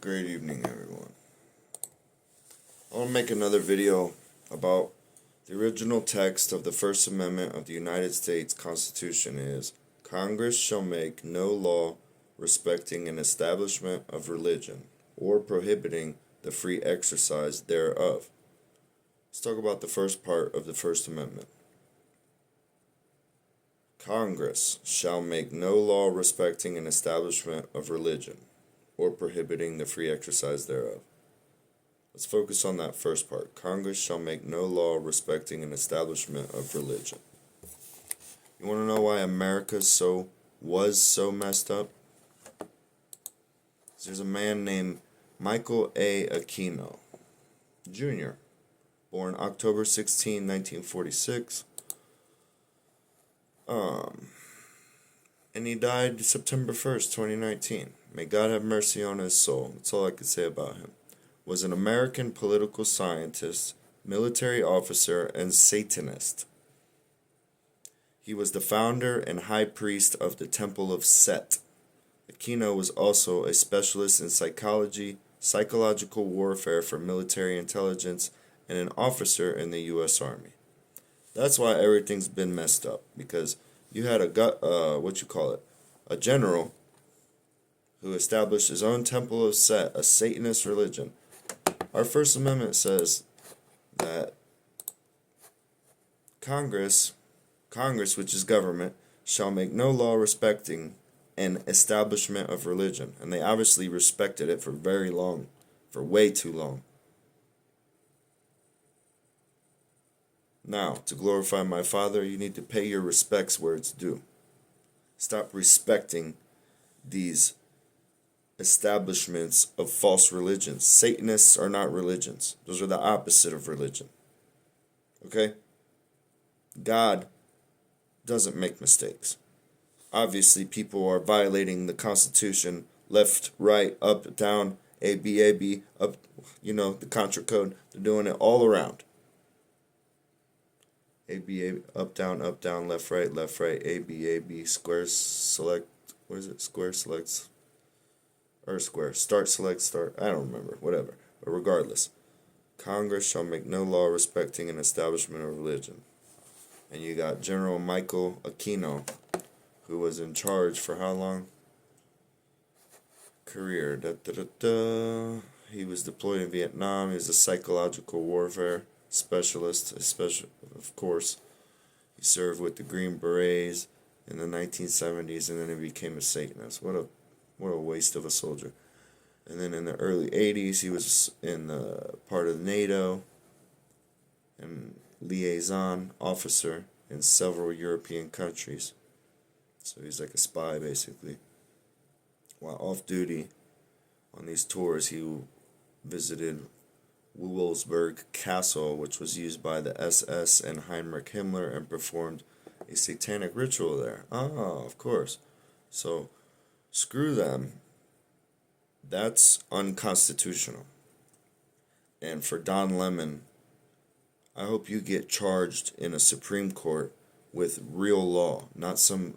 Great evening, everyone. I want to make another video about the original text of the First Amendment of the United States Constitution is, Congress shall make no law respecting an establishment of religion or prohibiting the free exercise thereof. Let's talk about the first part of the First Amendment. Congress shall make no law respecting an establishment of religion or prohibiting the free exercise thereof. Let's focus on that first part. Congress shall make no law respecting an establishment of religion. You want to know why America was so messed up? There's a man named Michael A. Aquino Jr., born October 16, 1946. And he died September 1st, 2019. May God have mercy on his soul. That's all I can say about him. Was an American political scientist, military officer, and Satanist. He was the founder and high priest of the Temple of Set. Aquino was also a specialist in psychology, psychological warfare for military intelligence, and an officer in the U.S. Army. That's why everything's been messed up, because you had a general who established his own Temple of Set, a Satanist religion. Our First Amendment says that Congress, which is government, shall make no law respecting an establishment of religion. And they obviously respected it for very long, for way too long. Now, to glorify my Father, you need to pay your respects where it's due. Stop respecting these establishments of false religions. Satanists are not religions. Those are the opposite of religion. Okay? God doesn't make mistakes. Obviously, people are violating the Constitution, left, right, up, down, A, B, up, the Contra Code. They're doing it all around. A, B, up, down, left, right, A, B, squares, select, what is it? Square, selects, or square, start, select, start, I don't remember, whatever. But regardless, Congress shall make no law respecting an establishment of religion. And you got General Michael Aquino, who was in charge for how long? Career, He was deployed in Vietnam. He was a psychological warfare specialist, of course. He served with the Green Berets in the 1970s, and then he became a Satanist. What a waste of a soldier. And then in the early 80s, he was in part of NATO and liaison officer in several European countries. So he's like a spy, basically. While off duty on these tours, he visited Wewelsburg Castle, which was used by the SS and Heinrich Himmler, and performed a satanic ritual there. Of course. So, screw them. That's unconstitutional. And for Don Lemon, I hope you get charged in a Supreme Court with real law, not some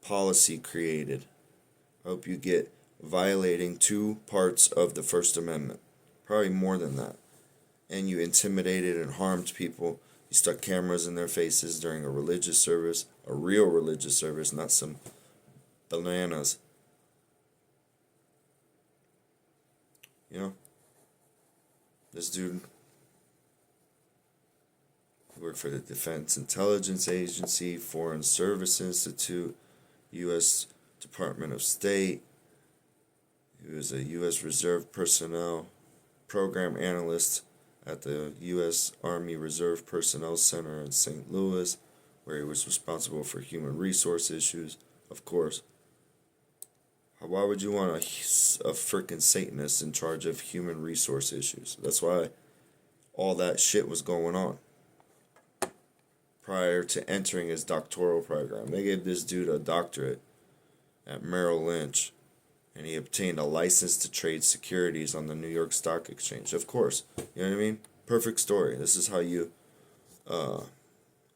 policy created. I hope you get violating 2 parts of the First Amendment. Probably more than that. And you intimidated and harmed people. You stuck cameras in their faces during a religious service, a real religious service, not some bananas. This dude worked for the Defense Intelligence Agency, Foreign Service Institute, U.S. Department of State. He was a U.S. Reserve Personnel Program Analyst at the U.S. Army Reserve Personnel Center in St. Louis, where he was responsible for human resource issues, of course. Why would you want a freaking Satanist in charge of human resource issues? That's why all that shit was going on prior to entering his doctoral program. They gave this dude a doctorate at Merrill Lynch, and he obtained a license to trade securities on the New York Stock Exchange. Of course. You know what I mean? Perfect story. This is how you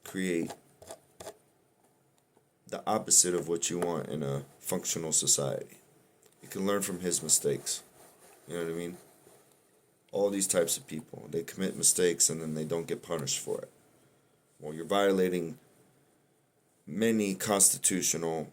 create the opposite of what you want in a functional society. You can learn from his mistakes. You know what I mean? All these types of people, they commit mistakes and then they don't get punished for it. Well, you're violating many constitutional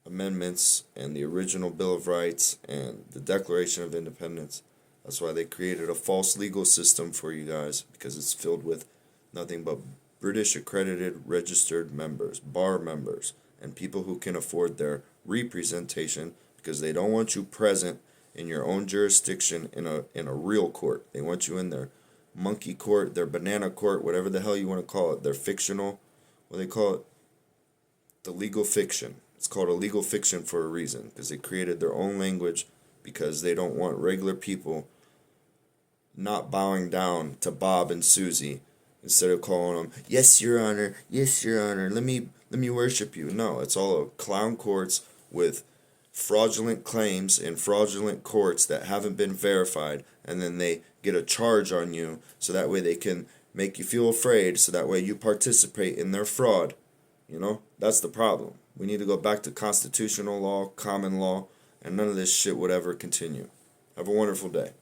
amendments and the original Bill of Rights and the Declaration of Independence. That's why they created a false legal system for you guys, because it's filled with nothing but British accredited registered members, bar members, and people who can afford their representation, because they don't want you present in your own jurisdiction in a real court. They want you in their monkey court, their banana court, whatever the hell you want to call it. Their fictional, what they call it, the legal fiction. It's called a legal fiction for a reason, because they created their own language, because they don't want regular people not bowing down to Bob and Susie instead of calling them, yes, Your Honor, yes, Your Honor, let me worship you. No, it's all clown courts with fraudulent claims in fraudulent courts that haven't been verified, and then they get a charge on you so that way they can make you feel afraid, so that way you participate in their fraud. You know, that's the problem. We need to go back to constitutional law, common law, and none of this shit would ever continue. Have a wonderful day.